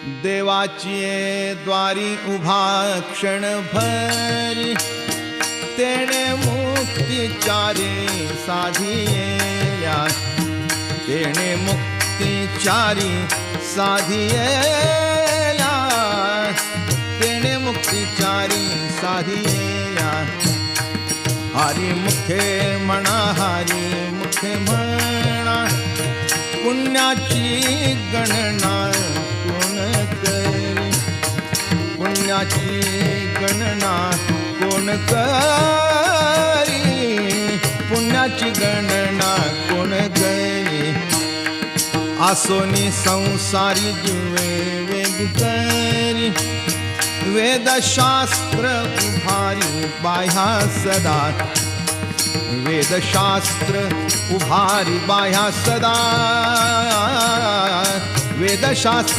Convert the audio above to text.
देवाची द्वारी उभा क्षणभरी तेणे मुक्तिचारी साधिया तेणे मुक्तिचारी साधिया तेणे मुक्तिचारी साधिया हरी मुखे म्हणा हरी मुखे म्हणा पुण्याची गणना कोण करी पुण्याची गणना कोण करी पुण्याची गणना कोण करी आसोनी संसारी जीवे वेग करी वेदशास्त्र उभारी बाह्या सदा वेदशास्त्र उभारी बाह्या सदा वेदशास्त्र